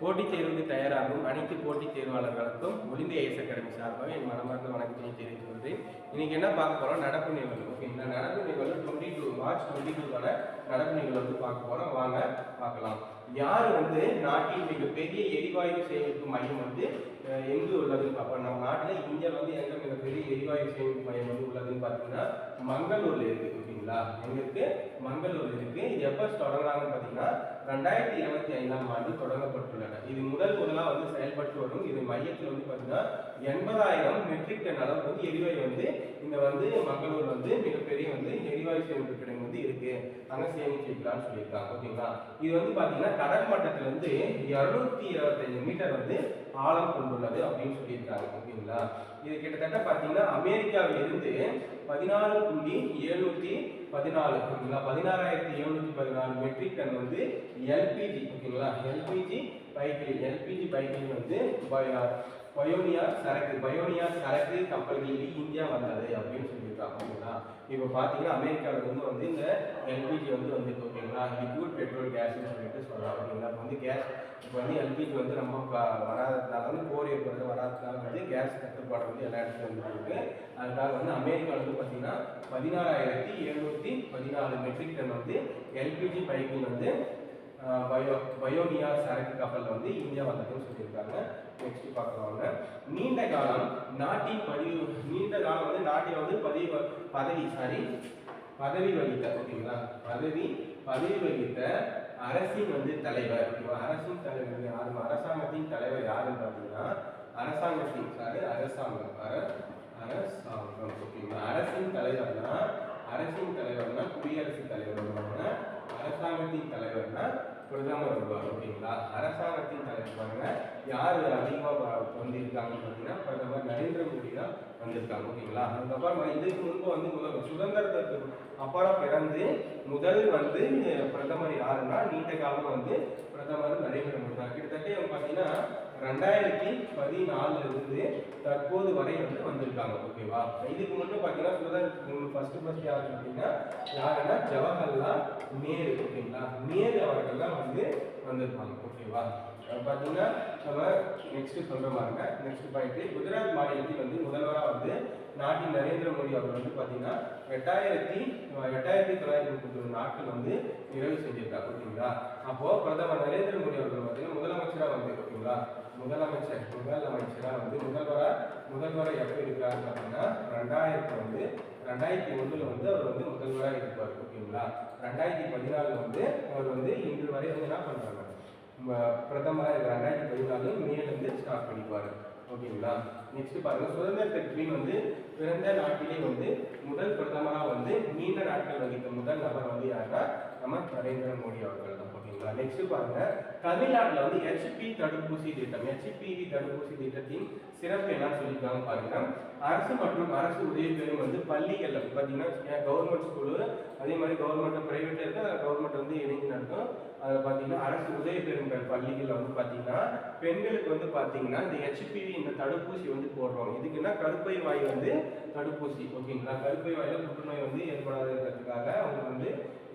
போட்டித் தேர்வுக்கு தயாராகும் அனைத்து போட்டித் தேர்வாளர்களுக்கும் ஒலிம்பிக் ஐஎஸ் அகாடமி சார்பாக என் மனமார்ந்த வணக்கத்தினை தெரிவித்துக் கொள்கிறேன். இன்னைக்கு என்ன பார்க்க போறோம்? நடப்பு நிகழ்வு. ஓகே, இந்த நடப்பு நிகழ்வு 22 மார்ச் 22க்கான நடப்பு நிகழ்வு வந்து பார்க்க போறோம். வாங்க பார்க்கலாம். யார் நாட்டின் மிகப்பெரிய எரிவாயு சேமிப்பு மையம் எங்கு உள்ளதுன்னு பார்ப்போம். நம்ம நாட்டில் இந்தியாவில் எங்க மிகப்பெரிய எரிவாயு சேமிப்பு மையம் உள்ளதுன்னு பார்த்தீங்கன்னா மங்களூர்ல இருக்கு. ஓகேங்களா, எங்க இருக்கு? மங்களூர்ல இருக்கு. இது எப்போ தொடங்குறாங்கன்னு பார்த்தீங்கன்னா 2025ஆம் ஆண்டு தொடங்கப்பட்டுள்ளன. இது முதலா செயல்பட்டு வரும். இது மையத்தில் பார்த்தீங்கன்னா 80,000 மெட்ரிக் டன் அளவு எரிவாயு இந்த மங்களூர் மிகப்பெரிய எரிவாயு சேமிப்பு கிடங்கு இருக்கு. அங்க சேமிச்சு வைக்கலாம்னு சொல்லியிருக்காங்க. ஓகேங்களா, இது பார்த்தீங்கன்னா கடல் மட்டத்திலிருந்து 225 மீட்டர் ஆழம் கொண்டுள்ளது அப்படின்னு சொல்லியிருக்காங்க. ஓகேங்களா, இது கிட்டத்தட்ட பார்த்தீங்கன்னா அமெரிக்காவில் இருந்து 16,714 ஓகேங்களா 16,714 மெட்ரிக் டன் எல்பிஜி ஓகேங்களா எல்பிஜி பைக்கில் பயோனியா சரக்கு கப்பல்களில் இந்தியா வந்தது அப்படின்னு சொல்லியிருக்காங்க. ஓகேங்களா, இப்போ பார்த்தீங்கன்னா அமெரிக்காவில் இந்த எல்பிஜி வந்துருக்கு. ஓகேங்களா, லிக்விட் பெட்ரோல் கேஸ்ன்னு சொல்லிட்டு சொல்லலாம். ஓகேங்களா, கேஸ் இப்போ எல்பிஜி ரொம்ப வராததுனால போர் ஏற்படுறது வராததுனால கேஸ் தட்டுப்பாடு எல்லா இடத்துலையும் இருக்கு. அதுக்காக அமெரிக்காவில் பார்த்தீங்கன்னா 16,714 மெட்ரிக் டன் எல்பிஜி பைப்பில் பயோனியா சரக்கு கப்பல் இந்தியா வந்ததுன்னு சொல்லியிருக்காங்க. நெக்ஸ்ட் பார்க்கலாம். நீண்ட காலம் நாட்டில் பதவி வகித்த ஓகேங்களா பதவி வகித்த அரசின் தலைவர். அரசாங்கத்தின் தலைவர் யாருன்னு பார்த்தீங்கன்னா அரசாங்கம். ஓகேங்களா, அரசின் தலைவர்னா குடியரசுத் தலைவர் வருவாங்க. அரசாங்கத்தின் தலைவர்னா பிரதமர் வருவார். ஓகேங்களா, அரசாங்கத்தின் தலைவர் பாருங்க யார் அதிகமாக வந்திருக்காங்கன்னு பார்த்தீங்கன்னா பிரதமர் நரேந்திர மோடி தான் வந்திருக்காங்க. ஓகேங்களா, அதுக்கப்புறம் இதுக்கு முன்பு சுதந்திரத்துக்கு அப்புறம் பிறந்து முதல் பிரதமர் யாருன்னா நீண்ட காலம் பிரதமர் நரேந்திர மோடி தான். கிட்டத்தட்ட பார்த்தீங்கன்னா 2014 இருந்து தற்போது வரை வந்திருக்காங்க. ஓகேவா, இதுக்கு முன்பு பார்த்தீங்கன்னா சுதந்திரத்துக்கு ஃபர்ஸ்ட் யாரு அப்படின்னா யாருன்னா ஜவஹர்லால் நேரு. ஓகேங்களா, நேரு அவர்கள் தான் வந்திருப்பாங்க. ஓகேவா, பார்த்தீங்கன்னா நம்ம நெக்ஸ்ட் சொல்ற பாருங்க. நெக்ஸ்ட் பாயிண்ட், குஜராத் மாநிலத்தில் முதல்வராக நாட்டின் நரேந்திர மோடி அவர் பார்த்தீங்கன்னா 8,931 நாட்கள் நிறைவு செஞ்சிருக்காங்க. ஓகேங்களா, அப்போ பிரதமர் நரேந்திர மோடி அவர்கள் பார்த்தீங்கன்னா முதலமைச்சராக ஓகேங்களா முதலமைச்சரா எப்போ இருக்காரு பார்த்தீங்கன்னா 2001 அவர் முதல்வராக இருப்பார். ஓகேங்களா, 2014 அவர் இன்று வரை என்ன பண்றாங்க பிரதமராக 2014 மேலிருந்து ஸ்டார்ட் பண்ணிப்பாரு. ஓகேங்களா, நெக்ஸ்ட் பாருங்க. சுதந்திரத்திற்கு பின் பிறந்த நாட்டிலே முதல் பிரதமராக நீண்ட நாட்கள் வகித்த முதல் நபர் யாருன்னா நம்ம நரேந்திர மோடி அவர்கள் தான். ஓகேங்களா, நெக்ஸ்ட் பாருங்க. தமிழ்நாட்டில் ஹெச்பி தடுப்பூசி திட்டம் HPV தடுப்பூசி திட்டத்தின் சிறப்பு என்ன சொல்லியிருக்காங்க பாருங்க. அரசு மற்றும் அரசு உதவி பெறும் பள்ளிகள்ல பார்த்தீங்கன்னா கவர்மெண்ட் ஸ்கூலு அதே மாதிரி கவர்மெண்ட் பிரைவேட் இருக்கு. கவர்மெண்ட் இணைஞ்சு நடக்கும். அதில் பார்த்தீங்கன்னா அரசு உதவி பெறும் பள்ளிகள் பார்த்தீங்கன்னா பெண்களுக்கு பார்த்தீங்கன்னா இந்த HPV இந்த தடுப்பூசி போடுறோம். இதுக்குன்னா கருப்பை வாய் தடுப்பூசி. ஓகேங்களா, கருப்பை வாயில புற்றுநோய் ஏற்படாததுக்காக அவங்க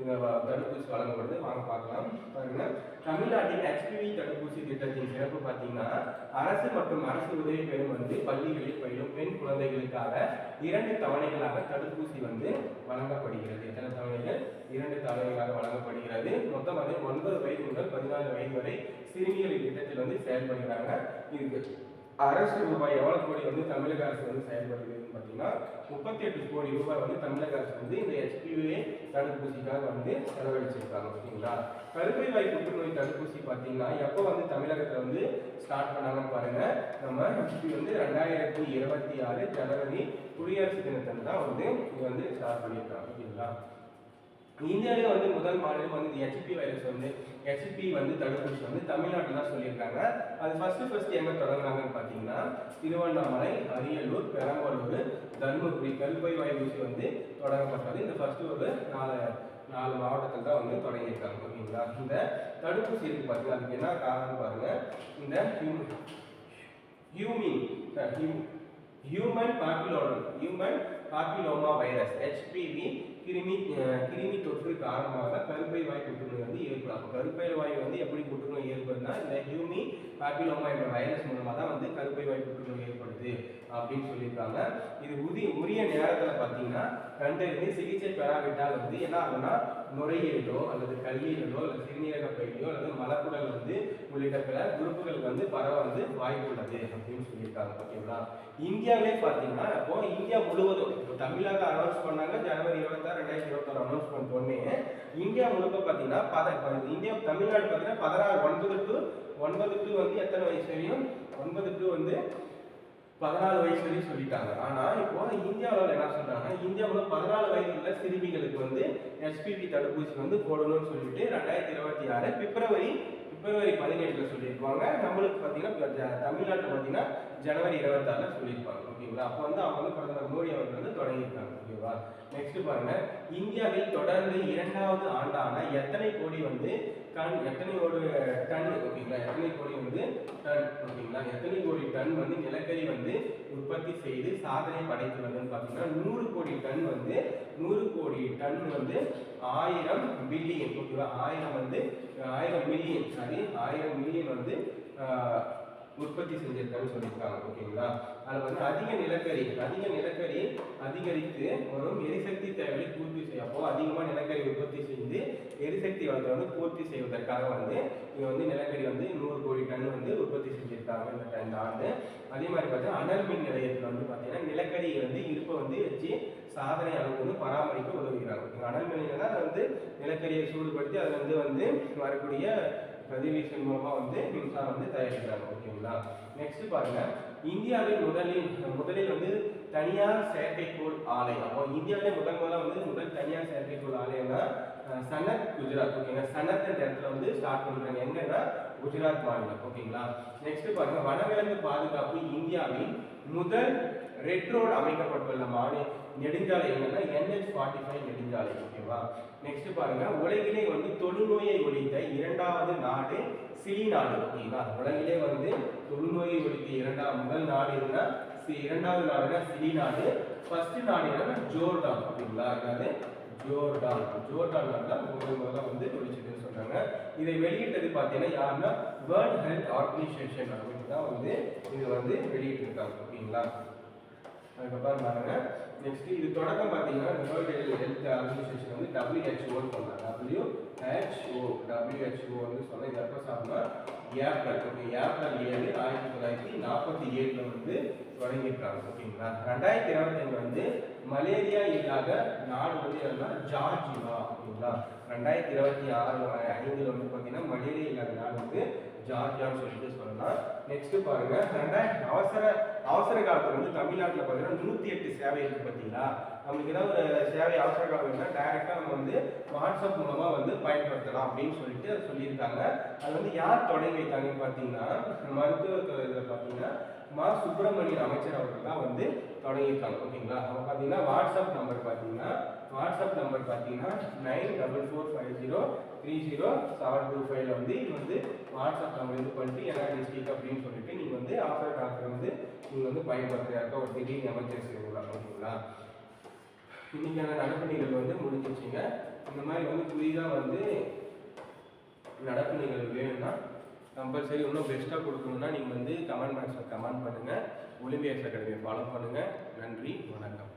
இந்த தடுப்பூசி வழங்கப்படுது. வாங்க பார்க்கலாம். பாருங்க, தமிழ்நாட்டின் HPV தடுப்பூசி திட்டத்தின் சிறப்பு பார்த்தீங்கன்னா அரசு மற்றும் அரசு உதவி பெறும் பள்ளிகளில் பயிலும் பெண் குழந்தைகளுக்காக 2 தவணைகளாக தடுப்பூசி வழங்கப்படுகிறது. எத்தனை தவணைகள்? 2 தவணைகளாக வழங்கப்படுகிறது. மொத்தம் 9 வயது முதல் 14 வயது வரை சிறுமிகள் திட்டத்தில் செயல்படுகிறாங்க. இதுக்கு அரசு ரூபாய் எவ்வளவு கோடி தமிழக அரசு செயல்படுகிறதுன்னு பார்த்தீங்கன்னா 38 கோடி ரூபாய் தமிழக அரசு இந்த HPV தடுப்பூசிக்காக செலவழிச்சிருக்காங்க. ஓகேங்களா, கருப்பை வாய் புற்றுநோய் தடுப்பூசி பார்த்தீங்கன்னா எப்போ தமிழகத்தில் ஸ்டார்ட் பண்ணாங்கன்னு பாருங்க. நம்ம HPV 2026 ஜனவரி குடியரசு தினத்தில் தான் இது ஸ்டார்ட் பண்ணியிருக்காங்க. ஓகேங்களா, இந்தியாவிலே முதல் மாநிலம் HPV வைரஸ் HPV தடுப்பூசி தமிழ்நாட்டில் தான் சொல்லியிருக்காங்க. அது ஃபர்ஸ்ட் எங்க தொடங்குறாங்கன்னு பார்த்தீங்கன்னா திருவண்ணாமலை, அரியலூர், பெரம்பலூர், தர்மபுரி கருப்பை வாய் ஊசி தொடங்கப்பட்டது. இந்த ஃபர்ஸ்ட் ஒரு 4 மாவட்டத்தில் தான் தொடங்கியிருக்காங்க. ஓகேங்களா, இந்த தடுப்பூசி இருக்கு பார்த்தீங்கன்னா அதுக்கு என்ன காரணம் பாருங்க. இந்த ஹியூமன் பாப்பிலோமா வைரஸ் HPV கிருமி தொற்று காரணமாக கருப்பை வாய் புற்றுநோய் வந்து ஏற்படும். அப்போ கருப்பை வாய் வந்து எப்படி புற்றுநோய் ஏற்படுதுன்னா இந்த ஹியூமி பாப்பிலோமா என்ற வைரஸ் மூலமாக தான் வந்து கருப்பை வாய் புற்றுநோய் ஏற்படுது அப்படின்னு சொல்லியிருக்காங்க. இது உரிய நேரத்தில் பார்த்தீங்கன்னா கண்டறிந்து சிகிச்சை பெறாவிட்டால் வந்து என்ன ஆகும்னா நுரையீரலோ அல்லது கல்லீரலோ அல்லது சிறுநீரக பையிலோ அல்லது மலக்குடல் வந்து உள்ளிட்ட பிற உறுப்புகள் வந்து பரவ வந்து வாய்ப்பு உள்ளது அப்படின்னு சொல்லியிருக்காங்க. ஓகேங்களா? இந்தியாவிலே பார்த்தீங்கன்னா இப்போ இந்தியா முழுவதும் இப்போ தமிழக அனௌன்ஸ் பண்ணாங்க ஜனவரி 26, 2021 அனௌன்ஸ் பண்ண உடனே இந்தியா முழுக்க பார்த்தீங்கன்னா இந்தியா தமிழ்நாடு பார்த்தீங்கன்னா 9 டு வந்து எத்தனை வயசு வரையும் 9 டு வந்து 14 வயசு வரையும் சொல்லிட்டாங்க. ஆனா இப்போ இந்தியாவில் என்ன சொல்றாங்க, இந்தியாவில் 14 வயது உள்ள சிறுமிகளுக்கு வந்து HPV தடுப்பூசி வந்து போடணும்னு சொல்லிட்டு 2026 பிப்ரவரி 17 சொல்லியிருப்பாங்க. நம்மளுக்கு பார்த்தீங்கன்னா தமிழ்நாட்டில் பார்த்தீங்கன்னா ஜனவரி 26 சொல்லியிருப்பாங்க. ஓகேங்களா? அப்போ வந்து அவங்க வந்து பிரதமர் மோடி அவர்கள் வந்து தொடங்கியிருக்காங்க. ஓகேவா? நெக்ஸ்ட் பாருங்க, இந்தியாவில் தொடர்ந்து 2வது ஆண்டான எத்தனை கோடி வந்து எத்தனை டன் ஓகேங்களா, எத்தனை கோடி வந்து டன் ஓகேங்களா, எத்தனை கோடி டன் வந்து நிலக்கரி வந்து உற்பத்தி செய்து சாதனை படைத்துள்ளதுன்னு பார்த்தீங்கன்னா 100 கோடி டன் வந்து 1000 பில்லியன் ஓகேவா, 1000 மில்லியன் வந்து உற்பத்தி செஞ்சிருக்கான்னு சொல்லியிருக்காங்க. ஓகேங்களா? அதில் வந்து அதிக நிலக்கரி அதிகரித்து வரும் எரிசக்தி தேவையை பூர்த்தி செய்ய, அப்போ அதிகமாக நிலக்கரி உற்பத்தி செய்து எரிசக்தி வளத்தை வந்து பூர்த்தி செய்வதற்காக வந்து இங்கே வந்து நிலக்கரி வந்து 100 கோடி டன் வந்து உற்பத்தி செஞ்சிருக்காங்க இந்த ஆண்டு. அதே மாதிரி பார்த்தீங்கன்னா அனல் மின் நிலையத்தில் வந்து பார்த்தீங்கன்னா நிலக்கரி வந்து இருப்பை வந்து வச்சு சாதனை அளவு வந்து பராமரிக்க உதவுகிறாங்க. அனல் மின் நிலையம் தான் வந்து நிலக்கரியை சூடுபடுத்தி அதில் வந்து வரக்கூடிய கதிர்வீச்சின் மூலமா வந்து மின்சாரம் வந்து தயாரிக்கிறாங்க. ஓகேங்களா? நெக்ஸ்ட் பாருங்க, இந்தியாவில் முதலில் வந்து தனியார் செயற்கைக்கோள் ஆலை. அப்போ இந்தியாவிலே முதல் தனியார் செயற்கைக்கோள் ஆலைன்னா சனத் குஜராத். ஓகேங்களா? சனத் என்ற இடத்துல வந்து ஸ்டார்ட் பண்ணிருக்காங்க. எங்கன்னா குஜராத் மாநிலம். ஓகேங்களா? நெக்ஸ்ட் பாருங்க, வனவிலங்கு பாதுகாப்பு இந்தியாவின் முதல் ரெட் ரோடு அமைக்கப்பட்டுள்ள நெடுஞ்சாலை என்னன்னா NH45 நெடுஞ்சாலை. ஓகேவா? நெக்ஸ்ட் பாருங்க, உலகிலே வந்து தொழுநோயை ஒழித்த 2வது நாடு சிலி நாடு. ஓகேங்களா? உலகிலே வந்து தொழுநோயை ஒழித்த முதல் நாடு என்ன, 2வது நாடுனா சிலி நாடு. ஃபர்ஸ்ட் நாடு என்னன்னா ஜோர்டான். ஓகேங்களா? அதாவது ஜோர்டான் நாடு தான் முதல்ல வந்து ஒழிச்சதுன்னு சொல்றாங்க. இதை வெளியிட்டது பார்த்தீங்கன்னா யாருன்னா வேர்ல்ட் ஹெல்த் ஆர்கனைசேஷன் அப்படின்னு தான் வந்து இது வந்து வெளியிட்டிருக்காங்க. ஓகேங்களா? அதுக்கப்புறம் பாருங்க, நெக்ஸ்ட் இது தொடக்கம் பார்த்தீங்கன்னா வேர்ல்டு ஹெல்த் ஆர்கனைசேஷன் வந்து WHO சொன்னாங்க. WHO வந்து சொன்ன இது எப்போ சாப்பிட்டா ஏப்ரல் 7 1947 வந்து தொடங்கியிருக்காங்க. ஓகேங்களா? 2025 வந்து மலேரியா இல்லாத நாடு வந்து என்னன்னா ஜார்ஜியா. ஓகேங்களா? 2026 வந்து பார்த்தீங்கன்னா மலேரியா இல்லாத நாடு வந்து ஜார்ஜியான்னு சொல்லிட்டு சொல்லலாம். நெக்ஸ்ட் பாருங்க, அவசர காலத்துல வந்து தமிழ்நாட்டில் பார்த்தீங்கன்னா 108 சேவை இருக்கு. பார்த்தீங்களா? நமக்கு ஏதாவது ஒரு சேவை அவசர காலம் டைரக்டா நம்ம வந்து வாட்ஸ்அப் மூலமா வந்து பயன்படுத்தலாம் அப்படின்னு சொல்லிட்டு சொல்லியிருக்காங்க. அது வந்து யார் தொடங்கி வைத்தாங்கன்னு பார்த்தீங்கன்னா மருத்துவத்துறையில் பார்த்தீங்கன்னா சுப்பிரமணியன் அமைச்சர் அவர்கள் தான் வந்து தொடங்கியிருக்காங்க. ஓகேங்களா? அவங்க பார்த்தீங்கன்னா வாட்ஸ்அப் நம்பர் பார்த்தீங்கன்னா 9450300725 வந்து இது வந்து வாட்ஸ்அப் நம்பர் இது பண்ணிட்டு என்ன டிஸ்ட்ரிக்ட் அப்படின்னு சொல்லிட்டு நீங்கள் வந்து அவசர காலத்தில் வந்து நீங்கள் வந்து பயன்படுத்துறதுக்காக ஒரு திடீர் எமர்ஜென்சி கொடுக்கலாம். ஓகேங்களா? இன்னைக்கான நடப்பு நிகழ்வு வந்து முடிஞ்சிச்சுங்க. இந்த மாதிரி வந்து புதிதாக வந்து நடப்பு நிகழ்வு வேணும்னா கம்பல்சரி இன்னும் பெஸ்ட்டாக கொடுக்கணும்னா நீங்கள் வந்து கமெண்ட் பாக்ஸில் கமெண்ட் பண்ணுங்கள். ஒலிம்பியாஸ் அகாடமியை ஃபாலோ பண்ணுங்கள். நன்றி, வணக்கம்.